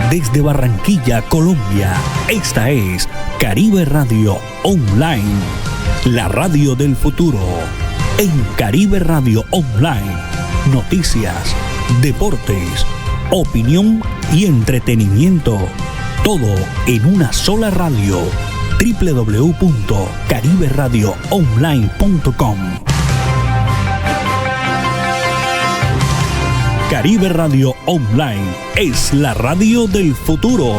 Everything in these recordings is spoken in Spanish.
Desde Barranquilla, Colombia, esta es Caribe Radio Online, la radio del futuro. En Caribe Radio Online, noticias, deportes, opinión y entretenimiento. Todo en una sola radio. www.cariberadioonline.com. Caribe Radio Online es la radio del futuro.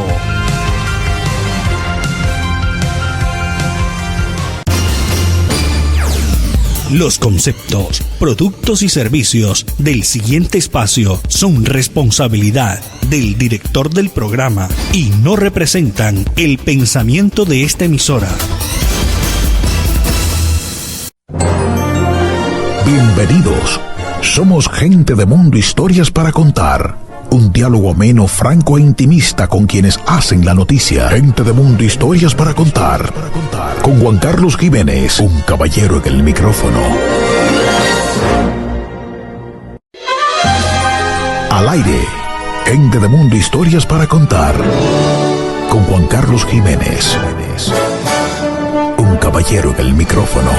Los conceptos, productos y servicios del siguiente espacio son responsabilidad del director del programa y no representan el pensamiento de esta emisora. Bienvenidos. Somos Gente de Mundo, historias para contar. Un diálogo ameno, franco e intimista con quienes hacen la noticia. Gente de Mundo, historias para contar. Con Juan Carlos Jiménez, un caballero en el micrófono. Al aire. Gente de Mundo, historias para contar. Con Juan Carlos Jiménez, un caballero en el micrófono.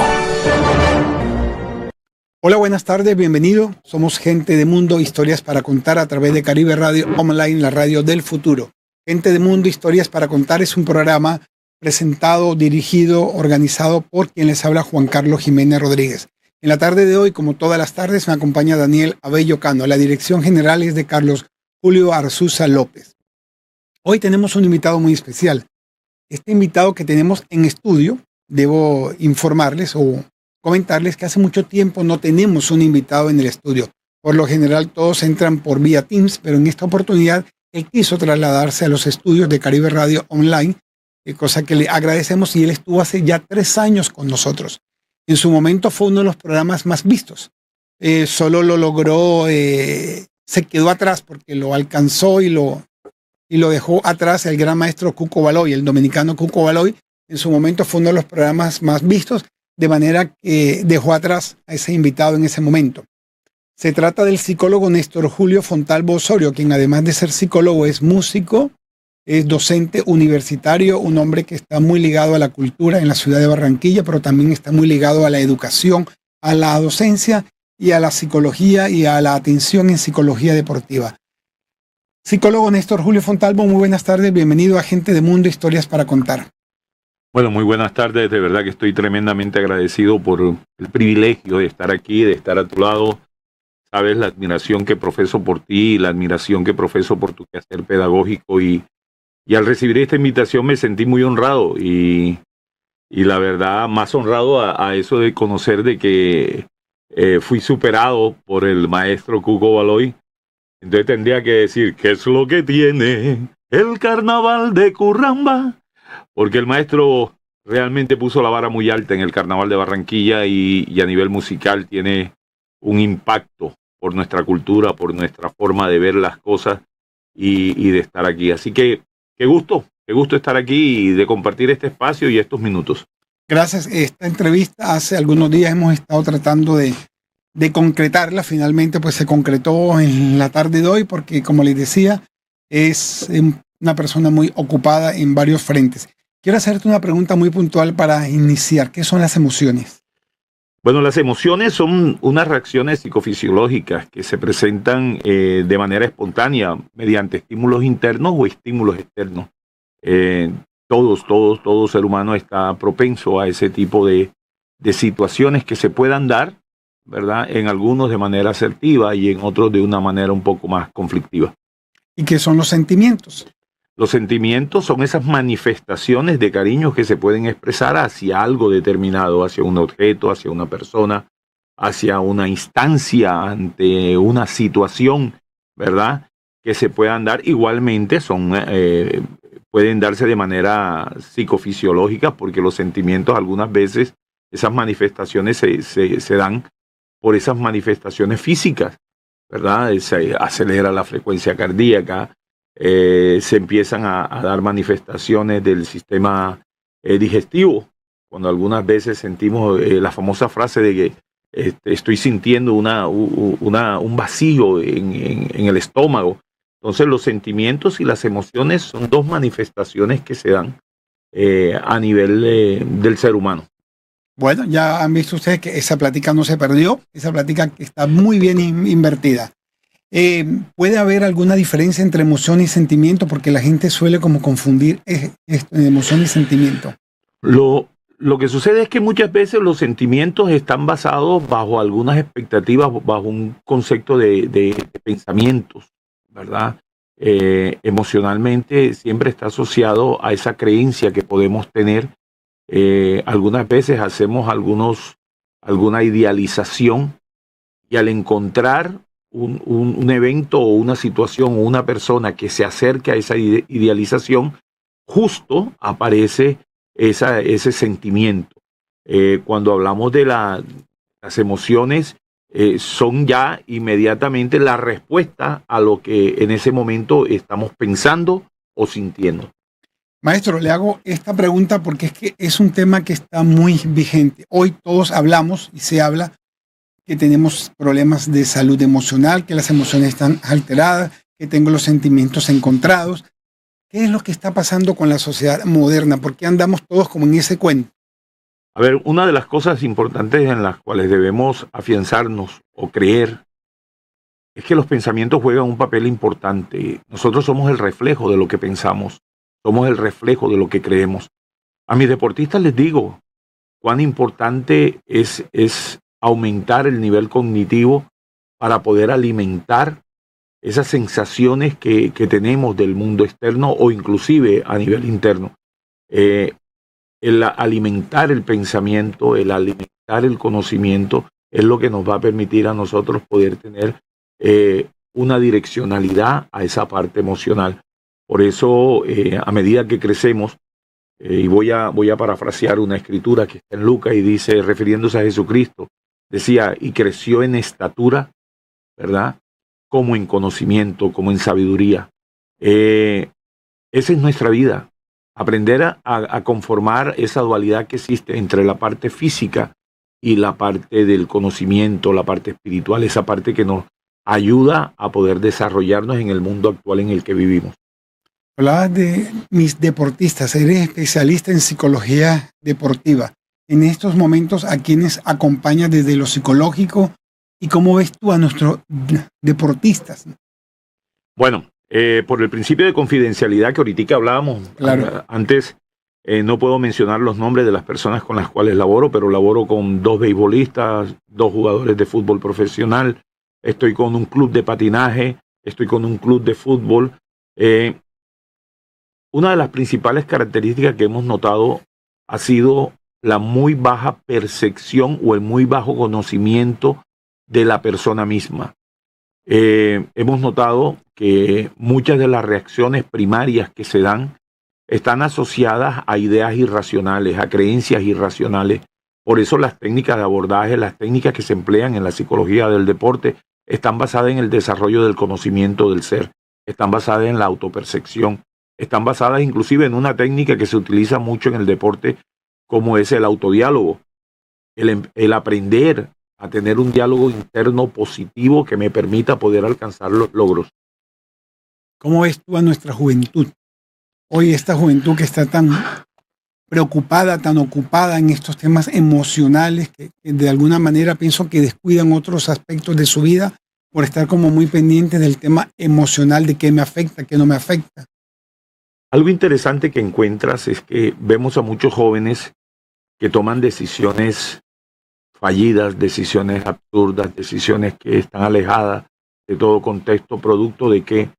Hola, buenas tardes, bienvenido. Somos Gente de Mundo, historias para contar a través de Caribe Radio Online, la radio del futuro. Gente de Mundo, historias para contar es un programa presentado, dirigido, organizado por quien les habla, Juan Carlos Jiménez Rodríguez. En la tarde de hoy, como todas las tardes, me acompaña Daniel Abello Cano. La dirección general es de Carlos Julio Arzuza López. Hoy tenemos un invitado muy especial. Este invitado que tenemos en estudio, debo informarles o comentarles que hace mucho tiempo no tenemos un invitado en el estudio. Por lo general todos entran por vía Teams, pero en esta oportunidad él quiso trasladarse a los estudios de Caribe Radio Online, cosa que le agradecemos, y él estuvo hace ya 3 años con nosotros. En su momento fue uno de los programas más vistos. Solo lo logró, se quedó atrás porque lo alcanzó y lo dejó atrás el gran maestro Cuco Baloy, el dominicano Cuco Baloy. En su momento fue uno de los programas más vistos, de manera que dejó atrás a ese invitado en ese momento. Se trata del psicólogo Néstor Julio Fontalvo Osorio, quien además de ser psicólogo es músico, es docente universitario, un hombre que está muy ligado a la cultura en la ciudad de Barranquilla, pero también está muy ligado a la educación, a la docencia y a la psicología y a la atención en psicología deportiva. Psicólogo Néstor Julio Fontalvo, muy buenas tardes, bienvenido a Gente de Mundo, historias para contar. Bueno, muy buenas tardes, de verdad que estoy tremendamente agradecido por el privilegio de estar aquí, de estar a tu lado. Sabes la admiración que profeso por ti, la admiración que profeso por tu quehacer pedagógico, y al recibir esta invitación me sentí muy honrado y la verdad más honrado a eso de conocer de que fui superado por el maestro Cuco Baloy. Entonces tendría que decir, ¿qué es lo que tiene el carnaval de Curramba? Porque el maestro realmente puso la vara muy alta en el Carnaval de Barranquilla y a nivel musical tiene un impacto por nuestra cultura, por nuestra forma de ver las cosas y de estar aquí. Así que qué gusto estar aquí y de compartir este espacio y estos minutos. Gracias. Esta entrevista hace algunos días hemos estado tratando de concretarla. Finalmente pues se concretó en la tarde de hoy porque, como les decía, es una persona muy ocupada en varios frentes. Quiero hacerte una pregunta muy puntual para iniciar. ¿Qué son las emociones? Bueno, las emociones son unas reacciones psicofisiológicas que se presentan de manera espontánea mediante estímulos internos o estímulos externos. Todo ser humano está propenso a ese tipo de situaciones que se puedan dar, ¿verdad? En algunos de manera asertiva y en otros de una manera un poco más conflictiva. ¿Y qué son los sentimientos? Los sentimientos son esas manifestaciones de cariño que se pueden expresar hacia algo determinado, hacia un objeto, hacia una persona, hacia una instancia, ante una situación, ¿verdad? Que se puedan dar. Igualmente pueden darse de manera psicofisiológica, porque los sentimientos algunas veces, esas manifestaciones se dan por esas manifestaciones físicas, ¿verdad? Se acelera la frecuencia cardíaca, se empiezan a dar manifestaciones del sistema digestivo, cuando algunas veces sentimos la famosa frase de que estoy sintiendo un vacío en el estómago. Entonces los sentimientos y las emociones son dos manifestaciones que se dan a nivel del ser humano. Bueno, ya han visto ustedes que esa plática no se perdió, esa plática está muy bien invertida. ¿Puede haber alguna diferencia entre emoción y sentimiento? Porque la gente suele como confundir emoción y sentimiento. Lo que sucede es que muchas veces los sentimientos están basados bajo algunas expectativas, bajo un concepto de pensamientos, ¿verdad? Emocionalmente siempre está asociado a esa creencia que podemos tener. Algunas veces hacemos alguna idealización y al encontrar un evento o una situación o una persona que se acerque a esa idealización, justo aparece ese sentimiento. Cuando hablamos de las emociones, son ya inmediatamente la respuesta a lo que en ese momento estamos pensando o sintiendo. Maestro, le hago esta pregunta porque es que es un tema que está muy vigente. Hoy todos hablamos y se habla que tenemos problemas de salud emocional, que las emociones están alteradas, que tengo los sentimientos encontrados. ¿Qué es lo que está pasando con la sociedad moderna? ¿Por qué andamos todos como en ese cuento? A ver, una de las cosas importantes en las cuales debemos afianzarnos o creer es que los pensamientos juegan un papel importante. Nosotros somos el reflejo de lo que pensamos, somos el reflejo de lo que creemos. A mis deportistas les digo cuán importante es aumentar el nivel cognitivo para poder alimentar esas sensaciones que tenemos del mundo externo o inclusive a nivel interno. El alimentar el pensamiento, el alimentar el conocimiento es lo que nos va a permitir a nosotros poder tener una direccionalidad a esa parte emocional. Por eso, a medida que crecemos, y voy a parafrasear una escritura que está en Lucas y dice, refiriéndose a Jesucristo, decía, y creció en estatura, ¿verdad? Como en conocimiento, como en sabiduría. Esa es nuestra vida. Aprender a conformar esa dualidad que existe entre la parte física y la parte del conocimiento, la parte espiritual, esa parte que nos ayuda a poder desarrollarnos en el mundo actual en el que vivimos. Hablabas de mis deportistas, eres especialista en psicología deportiva. En estos momentos, ¿a quienes acompañas desde lo psicológico? ¿Y cómo ves tú a nuestros deportistas? Bueno, por el principio de confidencialidad que ahorita hablábamos, claro. Antes no puedo mencionar los nombres de las personas con las cuales laboro, pero laboro con 2 beisbolistas, 2 jugadores de fútbol profesional, estoy con un club de patinaje, estoy con un club de fútbol. Una de las principales características que hemos notado ha sido la muy baja percepción o el muy bajo conocimiento de la persona misma. Hemos notado que muchas de las reacciones primarias que se dan están asociadas a ideas irracionales, a creencias irracionales. Por eso las técnicas de abordaje, las técnicas que se emplean en la psicología del deporte están basadas en el desarrollo del conocimiento del ser, están basadas en la autopercepción, están basadas inclusive en una técnica que se utiliza mucho en el deporte como es el autodiálogo, el aprender a tener un diálogo interno positivo que me permita poder alcanzar los logros. ¿Cómo ves tú a nuestra juventud? Hoy esta juventud que está tan preocupada, tan ocupada en estos temas emocionales, que de alguna manera pienso que descuidan otros aspectos de su vida por estar como muy pendientes del tema emocional, de qué me afecta, qué no me afecta. Algo interesante que encuentras es que vemos a muchos jóvenes que toman decisiones fallidas, decisiones absurdas, decisiones que están alejadas de todo contexto, producto de qué,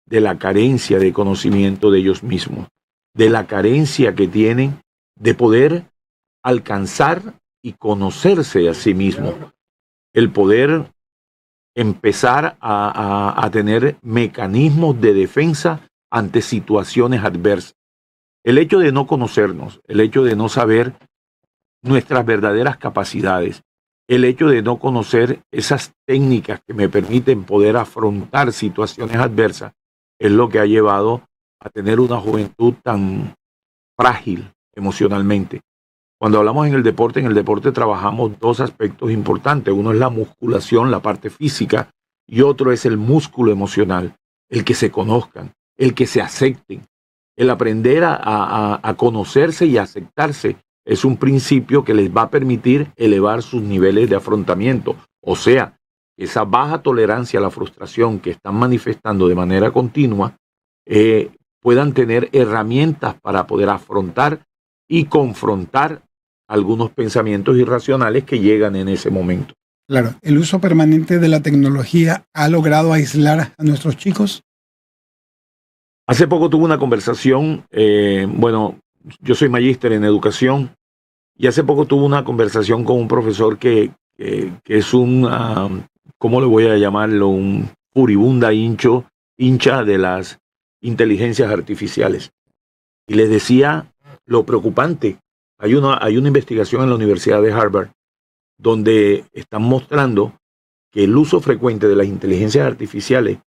de la carencia de conocimiento de ellos mismos, de la carencia que tienen de poder alcanzar y conocerse a sí mismos, el poder empezar a tener mecanismos de defensa ante situaciones adversas. El hecho de no conocernos, el hecho de no saber nuestras verdaderas capacidades, el hecho de no conocer esas técnicas que me permiten poder afrontar situaciones adversas, es lo que ha llevado a tener una juventud tan frágil emocionalmente. Cuando hablamos en el deporte trabajamos 2 aspectos importantes. Uno es la musculación, la parte física, y otro es el músculo emocional. el que se conozcan, el que se acepten, el aprender a conocerse y aceptarse es un principio que les va a permitir elevar sus niveles de afrontamiento. O sea, esa baja tolerancia a la frustración que están manifestando de manera continua, puedan tener herramientas para poder afrontar y confrontar algunos pensamientos irracionales que llegan en ese momento. Claro, ¿el uso permanente de la tecnología ha logrado aislar a nuestros chicos? Hace poco tuve una conversación, yo soy magíster en educación, y hace poco tuve una conversación con un profesor que es ¿cómo le voy a llamarlo? Un furibunda hincha de las inteligencias artificiales. Y les decía lo preocupante. Hay una investigación en la Universidad de Harvard donde están mostrando que el uso frecuente de las inteligencias artificiales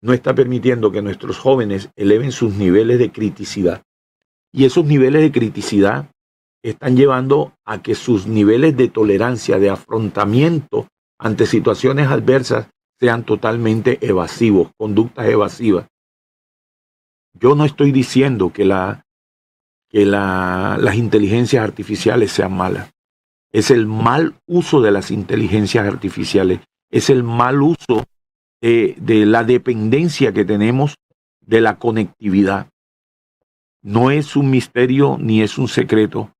no está permitiendo que nuestros jóvenes eleven sus niveles de criticidad. Y esos niveles de criticidad están llevando a que sus niveles de tolerancia, de afrontamiento ante situaciones adversas sean totalmente evasivos, conductas evasivas. Yo no estoy diciendo que las inteligencias artificiales sean malas. Es el mal uso de las inteligencias artificiales. Es el mal uso de la dependencia que tenemos de la conectividad. No es un misterio ni es un secreto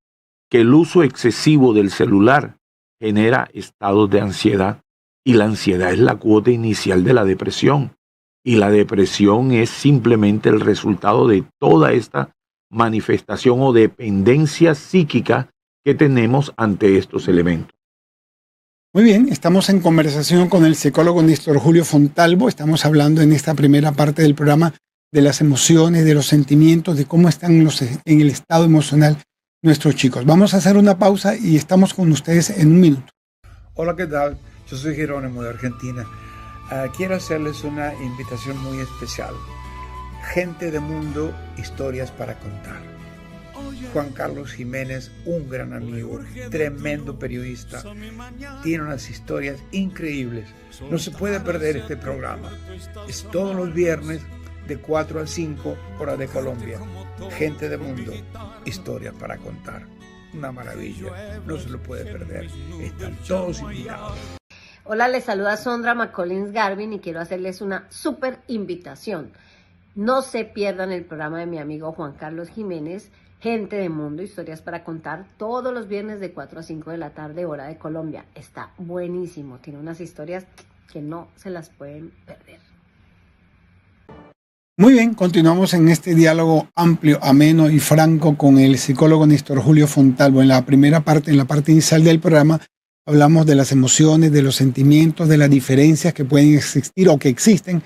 que el uso excesivo del celular genera estados de ansiedad, y la ansiedad es la cuota inicial de la depresión, y la depresión es simplemente el resultado de toda esta manifestación o dependencia psíquica que tenemos ante estos elementos. Muy bien, estamos en conversación con el psicólogo Néstor Julio Fontalvo. Estamos hablando en esta primera parte del programa de las emociones, de los sentimientos, de cómo están en el estado emocional nuestros chicos. Vamos a hacer una pausa y estamos con ustedes en un minuto. Hola, ¿qué tal? Yo soy Jerónimo de Argentina. Quiero hacerles una invitación muy especial. Gente de Mundo, historias para contar. Juan Carlos Jiménez, un gran amigo, tremendo periodista, tiene unas historias increíbles. No se puede perder este programa. Es todos los viernes de 4 a 5, hora de Colombia. Gente de Mundo, historias para contar. Una maravilla, no se lo puede perder. Están todos invitados. Hola, les saluda Sondra McCollins Garvin y quiero hacerles una súper invitación. No se pierdan el programa de mi amigo Juan Carlos Jiménez, Gente de Mundo, historias para contar, todos los viernes de 4 a 5 de la tarde, hora de Colombia. Está buenísimo, tiene unas historias que no se las pueden perder. Muy bien, continuamos en este diálogo amplio, ameno y franco con el psicólogo Néstor Julio Fontalvo. En la primera parte, en la parte inicial del programa, hablamos de las emociones, de los sentimientos, de las diferencias que pueden existir o que existen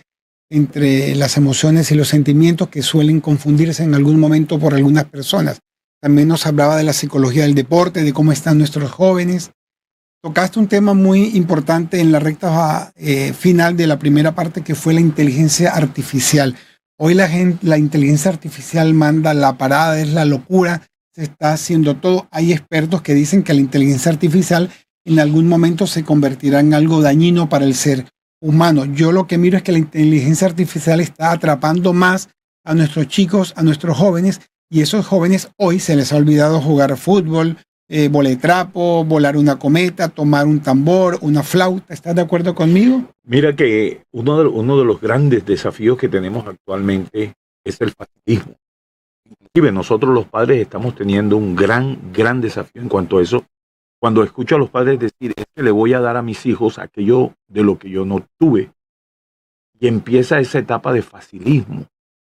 entre las emociones y los sentimientos, que suelen confundirse en algún momento por algunas personas. También nos hablaba de la psicología del deporte, de cómo están nuestros jóvenes. Tocaste un tema muy importante en la recta final de la primera parte, que fue la inteligencia artificial. Hoy la inteligencia artificial manda la parada, es la locura, se está haciendo todo. Hay expertos que dicen que la inteligencia artificial en algún momento se convertirá en algo dañino para el ser humano. Yo lo que miro es que la inteligencia artificial está atrapando más a nuestros chicos, a nuestros jóvenes, y esos jóvenes hoy se les ha olvidado jugar fútbol, boletrapo, volar una cometa, tomar un tambor, una flauta. ¿Estás de acuerdo conmigo? Mira que uno de los grandes desafíos que tenemos actualmente es el facilismo. Inclusive nosotros los padres estamos teniendo un gran desafío en cuanto a eso. Cuando escucho a los padres decir, es que le voy a dar a mis hijos aquello de lo que yo no tuve. Y empieza esa etapa de facilismo.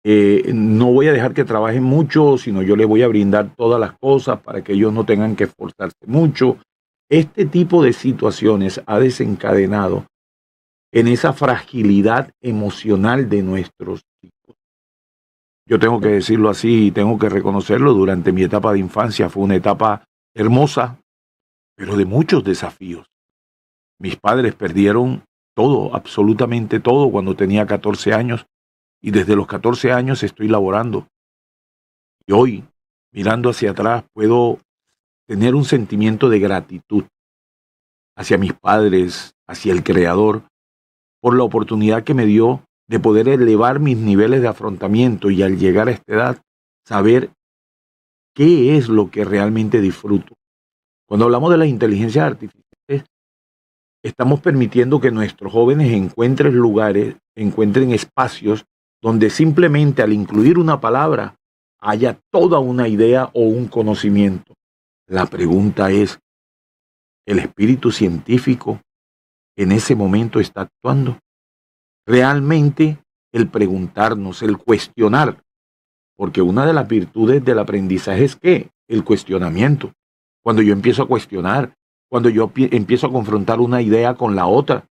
No voy a dejar que trabajen mucho, sino yo les voy a brindar todas las cosas para que ellos no tengan que esforzarse mucho. Este tipo de situaciones ha desencadenado en esa fragilidad emocional de nuestros hijos. Yo tengo que decirlo así y tengo que reconocerlo, durante mi etapa de infancia fue una etapa hermosa, pero de muchos desafíos. Mis padres perdieron todo, absolutamente todo, cuando tenía 14 años, y desde los 14 años estoy laborando. Y hoy, mirando hacia atrás, puedo tener un sentimiento de gratitud hacia mis padres, hacia el Creador, por la oportunidad que me dio de poder elevar mis niveles de afrontamiento y al llegar a esta edad, saber qué es lo que realmente disfruto. Cuando hablamos de las inteligencias artificiales, estamos permitiendo que nuestros jóvenes encuentren lugares, encuentren espacios donde simplemente al incluir una palabra haya toda una idea o un conocimiento. La pregunta es, ¿el espíritu científico en ese momento está actuando? Realmente el preguntarnos, el cuestionar, porque una de las virtudes del aprendizaje es ¿qué? El cuestionamiento. Cuando yo empiezo a cuestionar, cuando yo empiezo a confrontar una idea con la otra.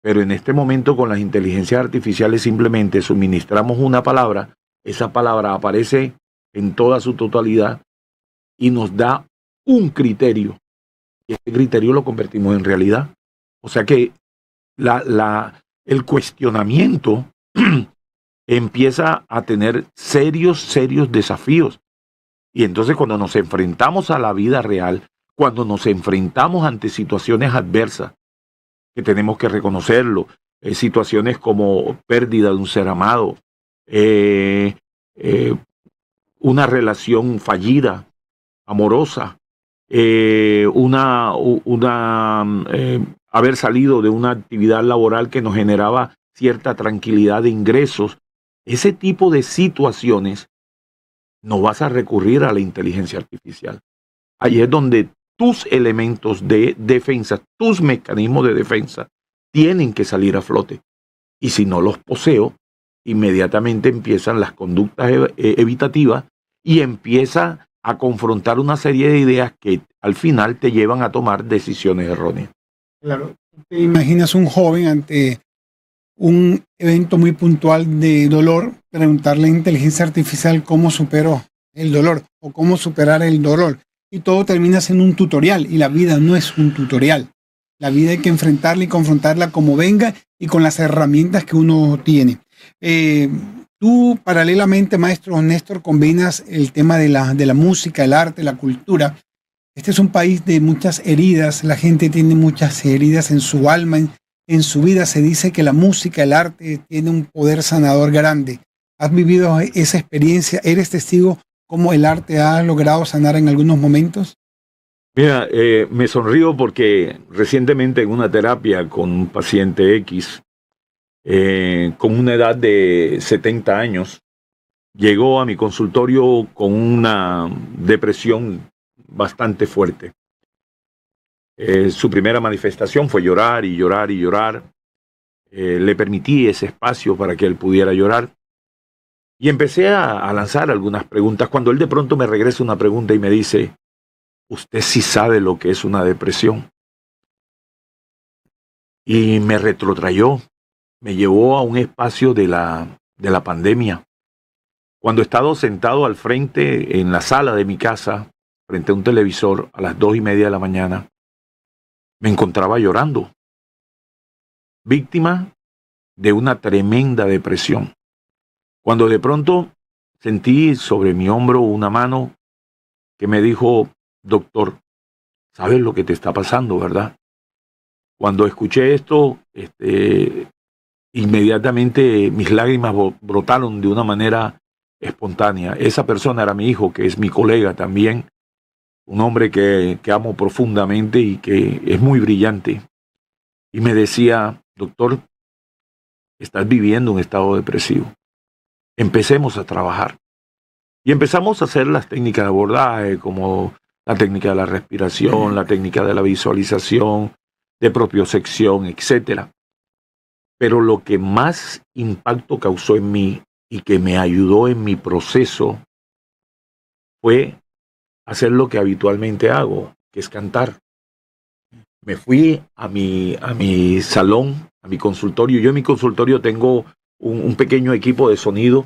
Pero en este momento con las inteligencias artificiales simplemente suministramos una palabra, esa palabra aparece en toda su totalidad y nos da un criterio. Y ese criterio lo convertimos en realidad. O sea que el cuestionamiento empieza a tener serios desafíos. Y entonces cuando nos enfrentamos a la vida real, cuando nos enfrentamos ante situaciones adversas, que tenemos que reconocerlo, situaciones como pérdida de un ser amado, una relación fallida, amorosa, haber salido de una actividad laboral que nos generaba cierta tranquilidad de ingresos, ese tipo de situaciones, no vas a recurrir a la inteligencia artificial. Ahí es donde tus elementos de defensa, tus mecanismos de defensa, tienen que salir a flote. Y si no los poseo, inmediatamente empiezan las conductas evitativas y empieza a confrontar una serie de ideas que al final te llevan a tomar decisiones erróneas. Claro. ¿Te imaginas un joven ante un evento muy puntual de dolor, preguntarle a la inteligencia artificial cómo superó el dolor o cómo superar el dolor? Y todo termina siendo un tutorial, y la vida no es un tutorial. La vida hay que enfrentarla y confrontarla como venga y con las herramientas que uno tiene. Tú, paralelamente, maestro Néstor, combinas el tema de la música, el arte, la cultura. Este es un país de muchas heridas. La gente tiene muchas heridas en su alma, en su vida. Se dice que la música, el arte, tiene un poder sanador grande. ¿Has vivido esa experiencia? ¿Eres testigo cómo el arte ha logrado sanar en algunos momentos? Mira, me sonrío porque recientemente en una terapia con un paciente X, con una edad de 70 años, llegó a mi consultorio con una depresión bastante fuerte. Su primera manifestación fue llorar y llorar y llorar. Le permití ese espacio para que él pudiera llorar. Y empecé a lanzar algunas preguntas, cuando él de pronto me regresa una pregunta y me dice, ¿usted sí sabe lo que es una depresión? Y me retrotrayó, me llevó a un espacio de la pandemia. Cuando he estado sentado al frente en la sala de mi casa, frente a un televisor, a las 2:30 de la mañana, me encontraba llorando, víctima de una tremenda depresión. Cuando de pronto sentí sobre mi hombro una mano que me dijo, doctor, ¿sabes lo que te está pasando, verdad? Cuando escuché esto, inmediatamente mis lágrimas brotaron de una manera espontánea. Esa persona era mi hijo, que es mi colega también, un hombre que amo profundamente y que es muy brillante. Y me decía, doctor, estás viviendo un estado depresivo. Empecemos a trabajar. Y empezamos a hacer las técnicas de abordaje, como la técnica de la respiración, la técnica de la visualización, de propiocepción, etc. Pero lo que más impacto causó en mí y que me ayudó en mi proceso fue hacer lo que habitualmente hago, que es cantar. Me fui a mi salón, a mi consultorio. Yo en mi consultorio tengo un pequeño equipo de sonido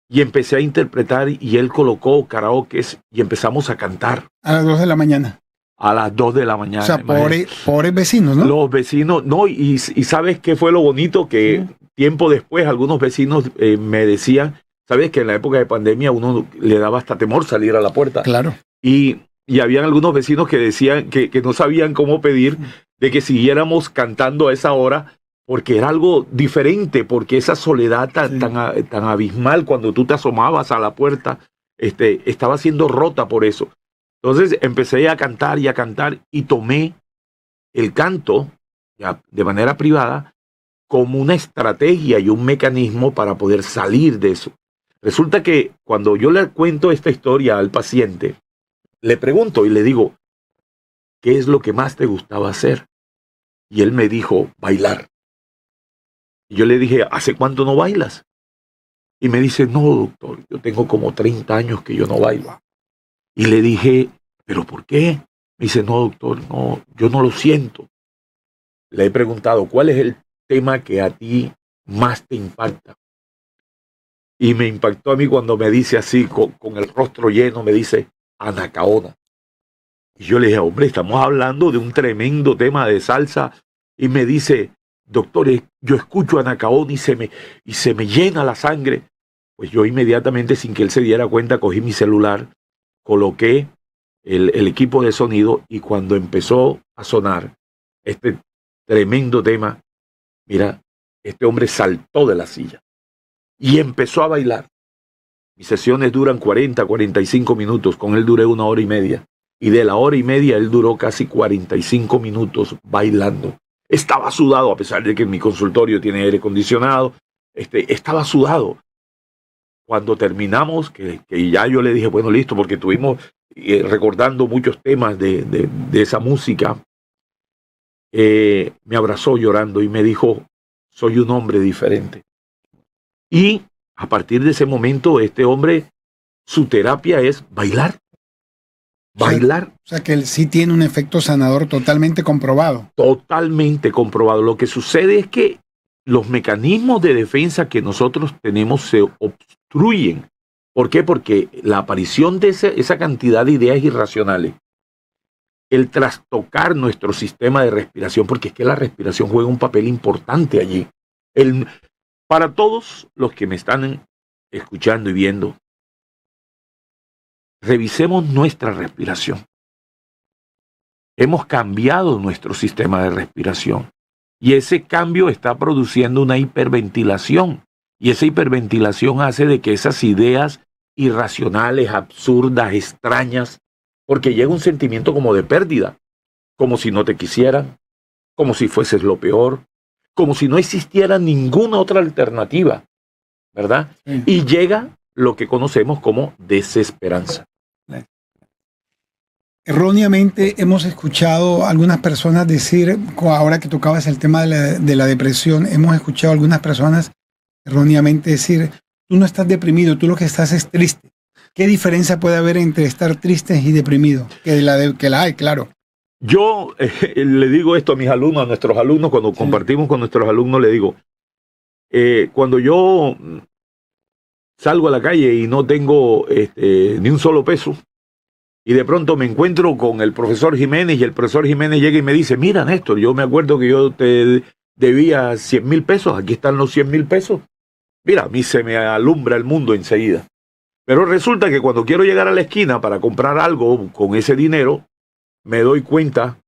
y empecé a interpretar y él colocó karaokes y empezamos a cantar. A las 2 de la mañana. A las 2 de la mañana. O sea, pobres vecinos, ¿no? Los vecinos, no, y ¿sabes qué fue lo bonito? Que tiempo después algunos vecinos me decían, ¿sabes? Que en la época de pandemia uno le daba hasta temor salir a la puerta. Claro. Y habían algunos vecinos que decían que no sabían cómo pedir de que siguiéramos cantando a esa hora, porque era algo diferente, porque esa soledad tan abismal cuando tú te asomabas a la puerta, estaba siendo rota por eso. Entonces empecé a cantar y tomé el canto ya, de manera privada como una estrategia y un mecanismo para poder salir de eso. Resulta que cuando yo le cuento esta historia al paciente, le pregunto y le digo, ¿qué es lo que más te gustaba hacer? Y él me dijo, bailar. Y yo le dije, ¿hace cuánto no bailas? Y me dice, no, doctor, yo tengo como 30 años que yo no bailo. Y le dije, ¿pero por qué? Me dice, no, doctor, no, yo no lo siento. Le he preguntado, ¿cuál es el tema que a ti más te impacta? Y me impactó a mí cuando me dice así, con el rostro lleno, me dice, Anacaona. Y yo le dije, hombre, estamos hablando de un tremendo tema de salsa. Y me dice, doctor, yo escucho Anacaona y se me llena la sangre. Pues yo inmediatamente, sin que él se diera cuenta, cogí mi celular, coloqué el equipo de sonido y cuando empezó a sonar este tremendo tema, mira, este hombre saltó de la silla y empezó a bailar. Mis sesiones duran 45 minutos, con él duré 1 hora y media. Y de la hora y media él duró casi 45 minutos bailando. Estaba sudado, a pesar de que mi consultorio tiene aire acondicionado, estaba sudado. Cuando terminamos, que ya yo le dije, bueno, listo, porque estuvimos recordando muchos temas de esa música, me abrazó llorando y me dijo, soy un hombre diferente. Y a partir de ese momento, este hombre, su terapia es bailar. Bailar. O sea que él sí tiene un efecto sanador totalmente comprobado. Totalmente comprobado. Lo que sucede es que los mecanismos de defensa que nosotros tenemos se obstruyen. ¿Por qué? Porque la aparición de esa cantidad de ideas irracionales, el trastocar nuestro sistema de respiración, porque es que la respiración juega un papel importante allí. Para todos los que me están escuchando y viendo, revisemos nuestra respiración. Hemos cambiado nuestro sistema de respiración y ese cambio está produciendo una hiperventilación y esa hiperventilación hace de que esas ideas irracionales, absurdas, extrañas, porque llega un sentimiento como de pérdida, como si no te quisieran, como si fueses lo peor, como si no existiera ninguna otra alternativa, ¿verdad? Sí. Y llega lo que conocemos como desesperanza. Erróneamente hemos escuchado a algunas personas decir, ahora que tocabas el tema de la depresión, hemos escuchado a algunas personas erróneamente decir, tú no estás deprimido, tú lo que estás es triste. ¿Qué diferencia puede haber entre estar triste y deprimido? Que la hay, claro. Yo le digo esto a mis alumnos, a nuestros alumnos, cuando compartimos con nuestros alumnos, le digo, cuando yo salgo a la calle y no tengo ni un solo peso, y de pronto me encuentro con el profesor Jiménez y el profesor Jiménez llega y me dice, mira Néstor, yo me acuerdo que yo te debía 100,000 pesos, aquí están los 100,000 pesos. Mira, a mí se me alumbra el mundo enseguida. Pero resulta que cuando quiero llegar a la esquina para comprar algo con ese dinero, me doy cuenta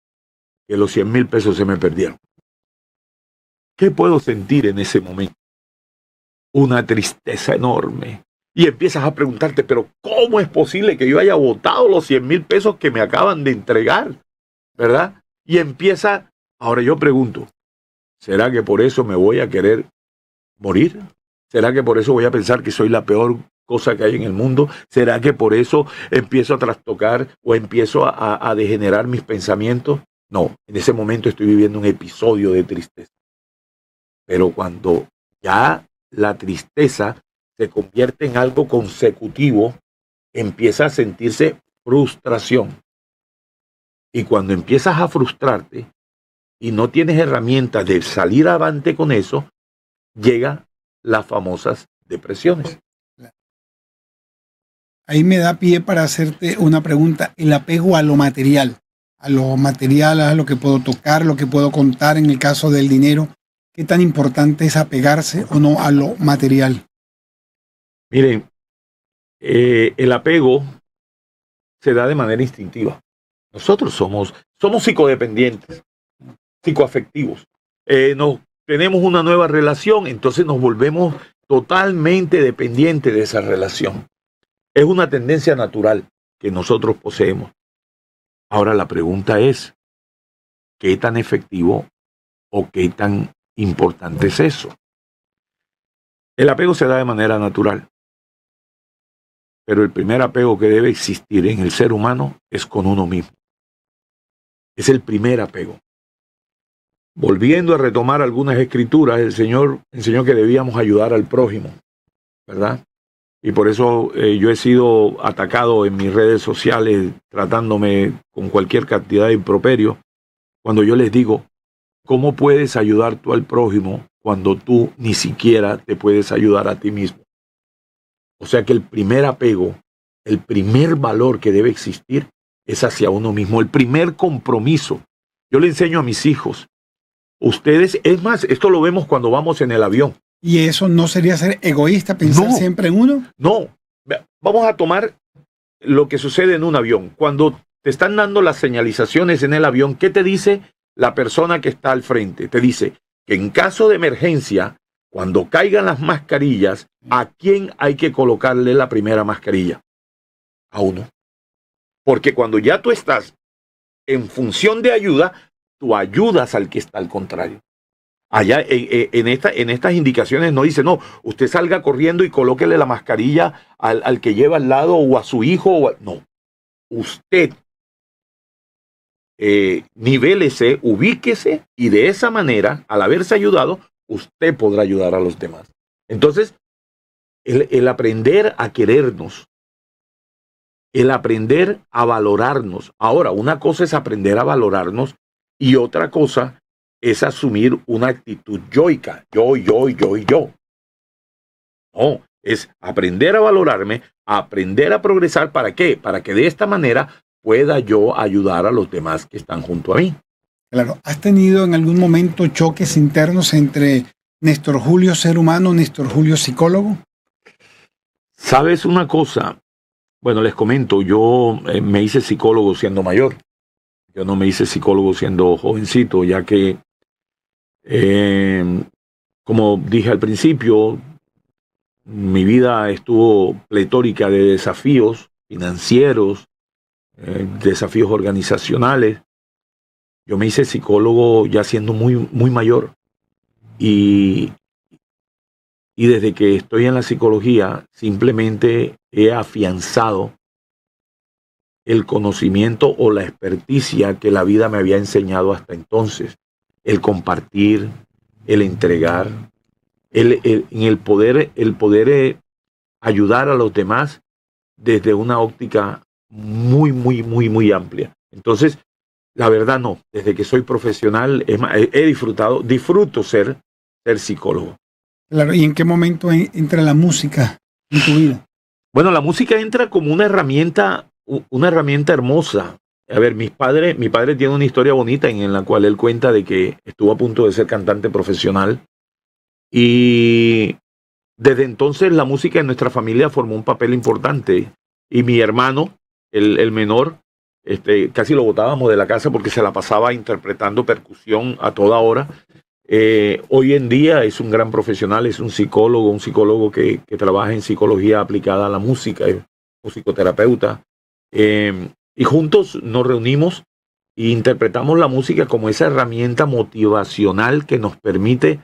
que los 100,000 pesos se me perdieron. ¿Qué puedo sentir en ese momento? Una tristeza enorme. Y empiezas a preguntarte, pero ¿cómo es posible que yo haya botado los 100,000 pesos que me acaban de entregar? ¿Verdad? Y empieza, ahora yo pregunto, ¿será que por eso me voy a querer morir? ¿Será que por eso voy a pensar que soy la peor cosa que hay en el mundo? ¿Será que por eso empiezo a trastocar o empiezo a degenerar mis pensamientos? No, en ese momento estoy viviendo un episodio de tristeza. Pero cuando ya la tristeza se convierte en algo consecutivo, empieza a sentirse frustración. Y cuando empiezas a frustrarte y no tienes herramientas de salir adelante con eso, llegan las famosas depresiones. Ahí me da pie para hacerte una pregunta. El apego a lo material, a lo que puedo tocar, lo que puedo contar en el caso del dinero. ¿Qué tan importante es apegarse o no a lo material? Miren, el apego se da de manera instintiva. Nosotros somos psicodependientes, psicoafectivos. Nos tenemos una nueva relación, entonces nos volvemos totalmente dependientes de esa relación. Es una tendencia natural que nosotros poseemos. Ahora la pregunta es, ¿qué tan efectivo o qué tan importante es eso? El apego se da de manera natural, pero el primer apego que debe existir en el ser humano es con uno mismo. Es el primer apego. Volviendo a retomar algunas escrituras, el Señor enseñó que debíamos ayudar al prójimo, ¿verdad? Y por eso yo he sido atacado en mis redes sociales tratándome con cualquier cantidad de improperio cuando yo les digo, ¿cómo puedes ayudar tú al prójimo cuando tú ni siquiera te puedes ayudar a ti mismo? O sea que el primer apego, el primer valor que debe existir es hacia uno mismo, el primer compromiso. Yo le enseño a mis hijos, ustedes, es más, esto lo vemos cuando vamos en el avión. ¿Y eso no sería ser egoísta, pensar siempre en uno? No, vamos a tomar lo que sucede en un avión. Cuando te están dando las señalizaciones en el avión, ¿qué te dice la persona que está al frente? Te dice que en caso de emergencia, cuando caigan las mascarillas, ¿a quién hay que colocarle la primera mascarilla? A uno. Porque cuando ya tú estás en función de ayuda, tú ayudas al que está al contrario. Allá en estas indicaciones no dice, no, usted salga corriendo y colóquele la mascarilla al que lleva al lado o a su hijo. No, usted nivélese, ubíquese y de esa manera, al haberse ayudado, usted podrá ayudar a los demás. Entonces, el aprender a querernos, el aprender a valorarnos. Ahora, una cosa es aprender a valorarnos y otra cosa es asumir una actitud yoica. Yo. No, es aprender a valorarme, aprender a progresar. ¿Para qué? Para que de esta manera pueda yo ayudar a los demás que están junto a mí. Claro, ¿has tenido en algún momento choques internos entre Néstor Julio ser humano, Néstor Julio psicólogo? ¿Sabes una cosa? Bueno, les comento, yo me hice psicólogo siendo mayor. Yo no me hice psicólogo siendo jovencito, ya que, como dije al principio, mi vida estuvo pletórica de desafíos financieros, desafíos organizacionales. Yo me hice psicólogo ya siendo muy mayor. Y desde que estoy en la psicología, simplemente he afianzado el conocimiento o la experticia que la vida me había enseñado hasta entonces. El compartir, el entregar, el poder ayudar a los demás desde una óptica muy amplia. Entonces, la verdad no, desde que soy profesional disfruto ser psicólogo. Claro, ¿y en qué momento entra la música en tu vida? Bueno, la música entra como una herramienta hermosa. A ver, mi padre tiene una historia bonita en la cual él cuenta de que estuvo a punto de ser cantante profesional y desde entonces la música en nuestra familia formó un papel importante y mi hermano, el menor, casi lo botábamos de la casa porque se la pasaba interpretando percusión a toda hora. Hoy en día es un gran profesional, es un psicólogo que trabaja en psicología aplicada a la música, es musicoterapeuta. Y juntos nos reunimos e interpretamos la música como esa herramienta motivacional que nos permite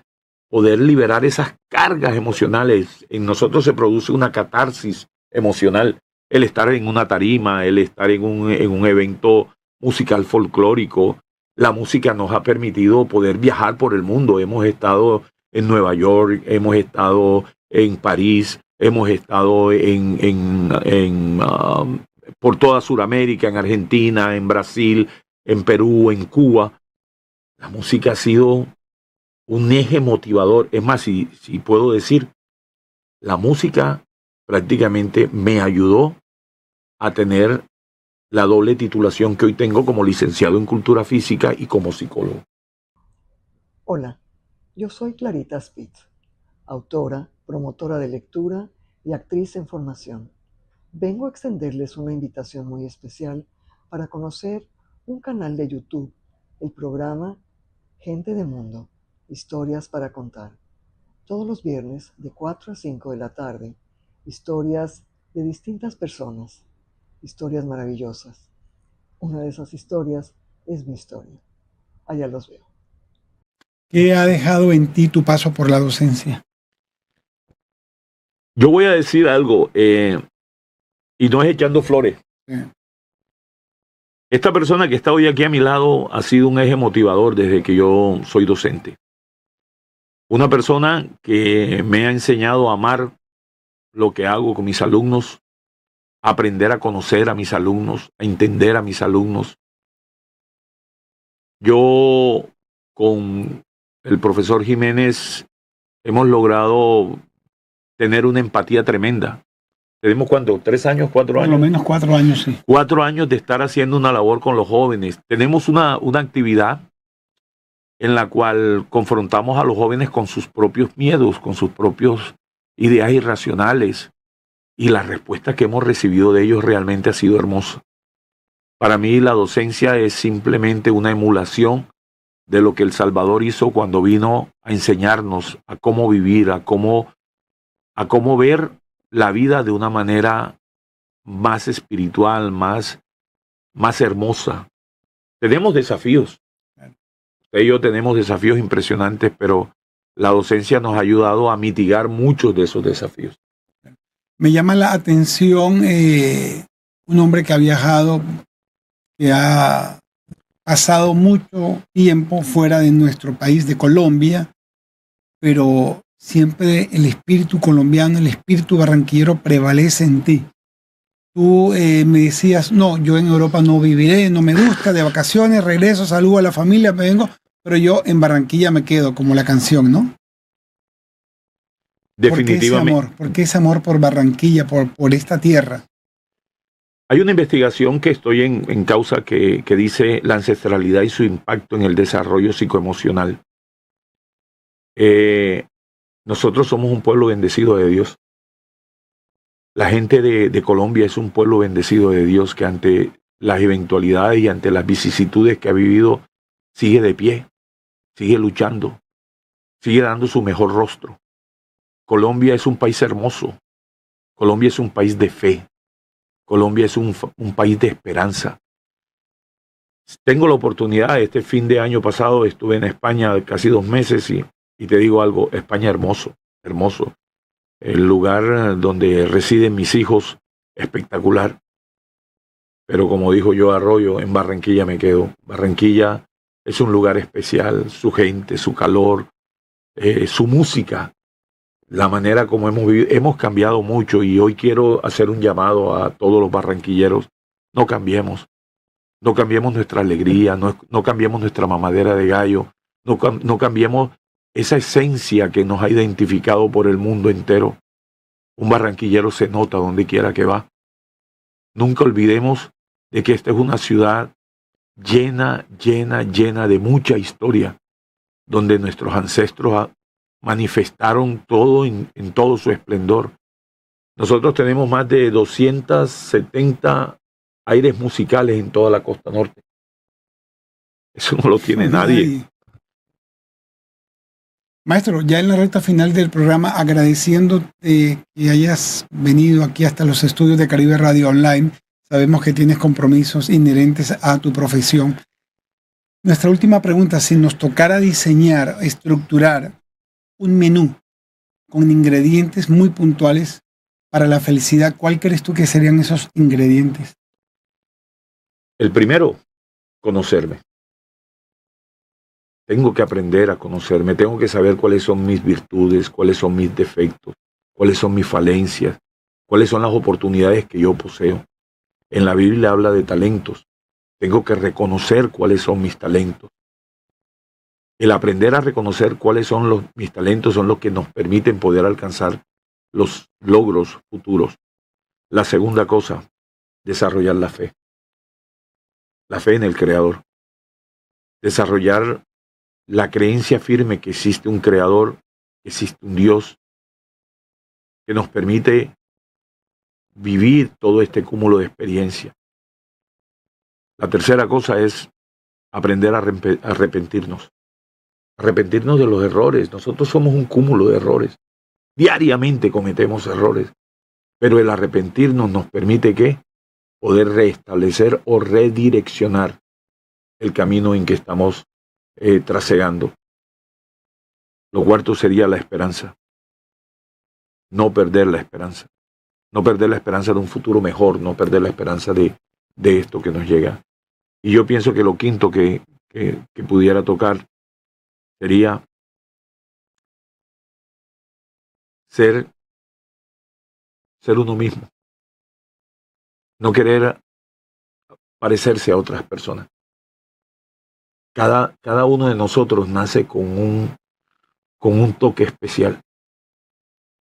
poder liberar esas cargas emocionales. En nosotros se produce una catarsis emocional. El estar en una tarima, el estar en un evento musical folclórico. La música nos ha permitido poder viajar por el mundo. Hemos estado en Nueva York, hemos estado en París, hemos estado por toda Sudamérica, en Argentina, en Brasil, en Perú, en Cuba. La música ha sido un eje motivador. Es más, si puedo decir, la música prácticamente me ayudó a tener la doble titulación que hoy tengo como licenciado en Cultura Física y como psicólogo. Hola, yo soy Clarita Spitz, autora, promotora de lectura y actriz en formación. Vengo a extenderles una invitación muy especial para conocer un canal de YouTube, el programa Gente de Mundo, Historias para contar. Todos los viernes de 4 a 5 de la tarde, historias de distintas personas, historias maravillosas. Una de esas historias es mi historia. Allá los veo. ¿Qué ha dejado en ti tu paso por la docencia? Yo voy a decir algo, y no es echando flores. Sí. Esta persona que está hoy aquí a mi lado ha sido un eje motivador desde que yo soy docente. Una persona que me ha enseñado a amar lo que hago con mis alumnos, a aprender a conocer a mis alumnos, a entender a mis alumnos. Yo con el profesor Jiménez hemos logrado tener una empatía tremenda. ¿Tenemos cuánto? ¿3 años? ¿4 años? Por lo menos 4 años, sí. 4 años de estar haciendo una labor con los jóvenes. Tenemos una actividad en la cual confrontamos a los jóvenes con sus propios miedos, con sus propias ideas irracionales. Y la respuesta que hemos recibido de ellos realmente ha sido hermosa. Para mí la docencia es simplemente una emulación de lo que El Salvador hizo cuando vino a enseñarnos a cómo vivir, a cómo ver la vida de una manera más espiritual, más hermosa. Tenemos desafíos. Usted y yo tenemos desafíos impresionantes, pero la docencia nos ha ayudado a mitigar muchos de esos desafíos. Me llama la atención un hombre que ha viajado, que ha pasado mucho tiempo fuera de nuestro país, de Colombia, pero siempre el espíritu colombiano, el espíritu barranquillero prevalece en ti. Tú me decías, no, yo en Europa no viviré, no me gusta, de vacaciones, regreso, saludo a la familia, me vengo, pero yo en Barranquilla me quedo, como la canción, ¿no? Definitivamente. ¿Por qué ese amor por Barranquilla, por esta tierra? Hay una investigación que estoy en causa que dice la ancestralidad y su impacto en el desarrollo psicoemocional. Nosotros somos un pueblo bendecido de Dios. La gente de Colombia es un pueblo bendecido de Dios que ante las eventualidades y ante las vicisitudes que ha vivido sigue de pie, sigue luchando, sigue dando su mejor rostro. Colombia es un país hermoso. Colombia es un país de fe. Colombia es un país de esperanza. Tengo la oportunidad, este fin de año pasado estuve en España casi 2 meses y te digo algo, España hermoso, hermoso. El lugar donde residen mis hijos, espectacular. Pero como dijo yo Arroyo, en Barranquilla me quedo. Barranquilla es un lugar especial, su gente, su calor, su música. La manera como hemos vivido, hemos cambiado mucho y hoy quiero hacer un llamado a todos los barranquilleros. No cambiemos nuestra alegría, no cambiemos nuestra mamadera de gallo, no cambiemos esa esencia que nos ha identificado por el mundo entero. Un barranquillero se nota donde quiera que va. Nunca olvidemos de que esta es una ciudad llena de mucha historia, donde nuestros ancestros manifestaron todo en todo su esplendor. Nosotros tenemos más de 270 aires musicales en toda la costa norte. Eso no lo tiene nadie. Maestro, ya en la recta final del programa, agradeciéndote que hayas venido aquí hasta los estudios de Caribe Radio Online. Sabemos que tienes compromisos inherentes a tu profesión. Nuestra última pregunta, si nos tocara diseñar, estructurar un menú con ingredientes muy puntuales para la felicidad, ¿cuál crees tú que serían esos ingredientes? El primero, conocerme. Tengo que aprender a conocerme, tengo que saber cuáles son mis virtudes, cuáles son mis defectos, cuáles son mis falencias, cuáles son las oportunidades que yo poseo. En la Biblia habla de talentos. Tengo que reconocer cuáles son mis talentos. El aprender a reconocer cuáles son mis talentos son los que nos permiten poder alcanzar los logros futuros. La segunda cosa, desarrollar la fe. La fe en el Creador. Desarrollar la creencia firme que existe un Creador, que existe un Dios, que nos permite vivir todo este cúmulo de experiencia. La tercera cosa es aprender a arrepentirnos. arrepentirnos de los errores. Nosotros somos un cúmulo de errores. Diariamente cometemos errores, pero el arrepentirnos nos permite ¿qué? Poder restablecer o redireccionar el camino en que estamos trasegando. Lo cuarto sería la esperanza. No perder la esperanza. No perder la esperanza de un futuro mejor, no perder la esperanza de esto que nos llega. Y yo pienso que lo quinto que pudiera tocar sería ser uno mismo. No querer parecerse a otras personas. Cada uno de nosotros nace con un toque especial.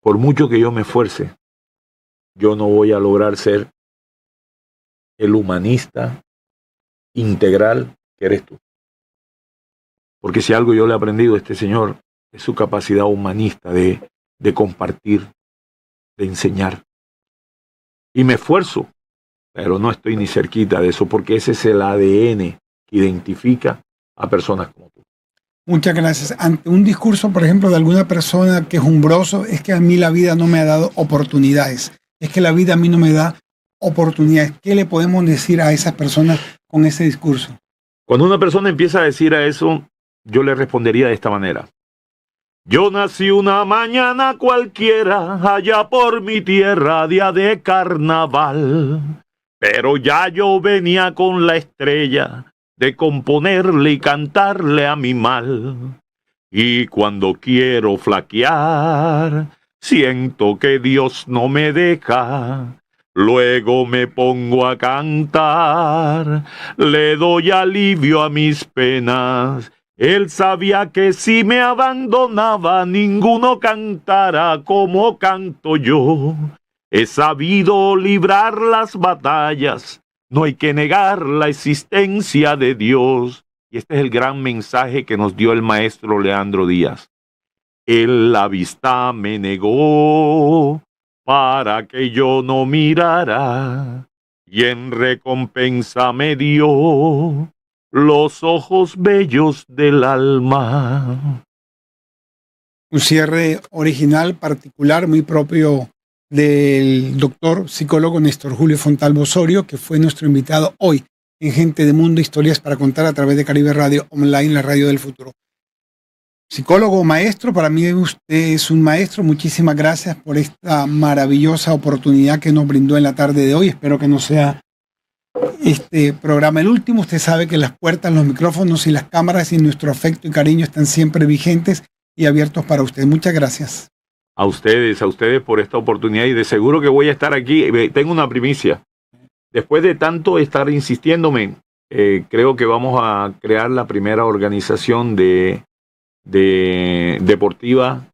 Por mucho que yo me esfuerce, yo no voy a lograr ser el humanista integral que eres tú. Porque si algo yo le he aprendido a este señor es su capacidad humanista de compartir, de enseñar. Y me esfuerzo, pero no estoy ni cerquita de eso, porque ese es el ADN que identifica a personas como tú. Muchas gracias. Ante un discurso, por ejemplo, de alguna persona quejumbroso, es que a mí la vida no me ha dado oportunidades. Es que la vida a mí no me da oportunidades. ¿Qué le podemos decir a esas personas con ese discurso? Cuando una persona empieza a decir a eso, yo le respondería de esta manera. Yo nací una mañana cualquiera, allá por mi tierra, día de carnaval. Pero ya yo venía con la estrella de componerle y cantarle a mi mal. Y cuando quiero flaquear, siento que Dios no me deja. Luego me pongo a cantar, le doy alivio a mis penas. Él sabía que si me abandonaba, ninguno cantara como canto yo. He sabido librar las batallas, no hay que negar la existencia de Dios. Y este es el gran mensaje que nos dio el maestro Leandro Díaz. Él la vista me negó para que yo no mirara, y en recompensa me dio los ojos bellos del alma. Un cierre original, particular, muy propio del doctor psicólogo Néstor Julio Fontalvo Osorio, que fue nuestro invitado hoy en Gente de Mundo, Historias para Contar a través de Caribe Radio Online, la radio del futuro. Psicólogo, maestro, para mí usted es un maestro. Muchísimas gracias por esta maravillosa oportunidad que nos brindó en la tarde de hoy. Espero que no sea este programa el último. Usted sabe que las puertas, los micrófonos y las cámaras y nuestro afecto y cariño están siempre vigentes y abiertos para usted. Muchas gracias. A ustedes por esta oportunidad, y de seguro que voy a estar aquí. Tengo una primicia. Después de tanto estar insistiéndome, creo que vamos a crear la primera organización deportiva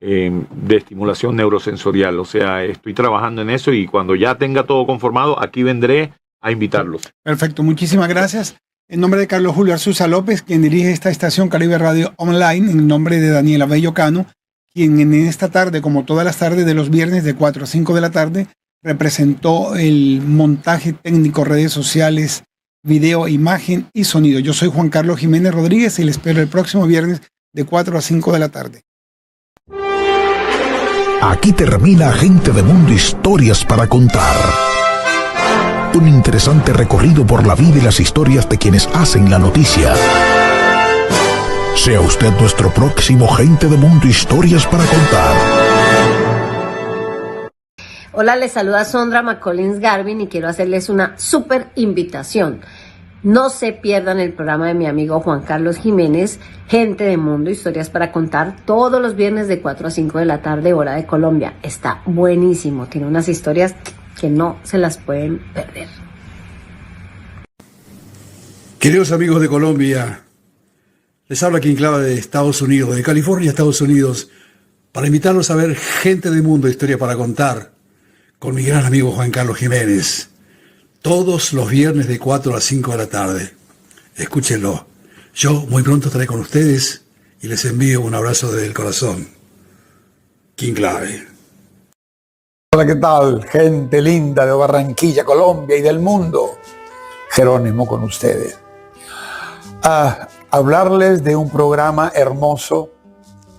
de estimulación neurosensorial. O sea, estoy trabajando en eso y cuando ya tenga todo conformado, aquí vendré a invitarlos. Perfecto, muchísimas gracias. En nombre de Carlos Julio Arzuza López, quien dirige esta estación Caribe Radio Online, en nombre de Daniela Bello Cano, quien en esta tarde, como todas las tardes de los viernes de 4 a 5 de la tarde, representó el montaje técnico, redes sociales, video, imagen y sonido. Yo soy Juan Carlos Jiménez Rodríguez y les espero el próximo viernes de 4 a 5 de la tarde. Aquí termina Gente de Mundo, Historias para Contar. Un interesante recorrido por la vida y las historias de quienes hacen la noticia. Sea usted nuestro próximo Gente de Mundo, Historias para Contar. Hola, les saluda Sondra McCollins Garvin y quiero hacerles una súper invitación. No se pierdan el programa de mi amigo Juan Carlos Jiménez, Gente de Mundo, Historias para Contar, todos los viernes de 4 a 5 de la tarde, hora de Colombia. Está buenísimo, tiene unas historias que no se las pueden perder. Queridos amigos de Colombia, les habla quien clava de Estados Unidos, de California, Estados Unidos, para invitarlos a ver Gente de Mundo, Historia para Contar, con mi gran amigo Juan Carlos Jiménez, todos los viernes de 4 a 5 de la tarde. Escúchenlo. Yo muy pronto estaré con ustedes y les envío un abrazo desde el corazón. Quien clave. Hola, ¿qué tal? Gente linda de Barranquilla, Colombia y del mundo. Jerónimo con ustedes. hablarles de un programa hermoso,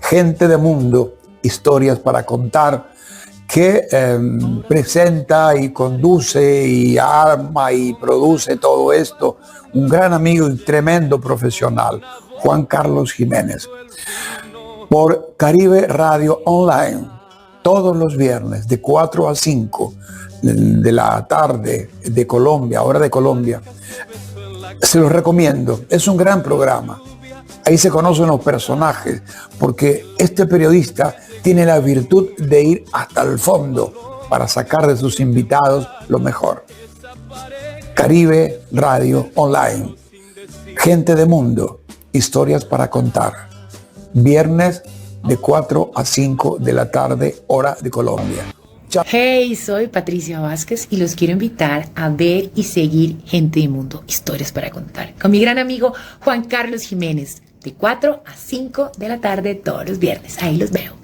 Gente de Mundo, Historias para Contar, que presenta y conduce y arma y produce todo esto un gran amigo y tremendo profesional, Juan Carlos Jiménez, por Caribe Radio Online, todos los viernes de 4 a 5 de la tarde de Colombia, hora de Colombia. Se los recomiendo, es un gran programa. Ahí se conocen los personajes, porque este periodista tiene la virtud de ir hasta el fondo para sacar de sus invitados lo mejor. Caribe Radio Online, Gente de Mundo, Historias para Contar. Viernes de 4 a 5 de la tarde, hora de Colombia. Chao. Hey, soy Patricia Vázquez y los quiero invitar a ver y seguir Gente de Mundo, Historias para Contar, con mi gran amigo Juan Carlos Jiménez, de 4 a 5 de la tarde todos los viernes. Ahí los veo.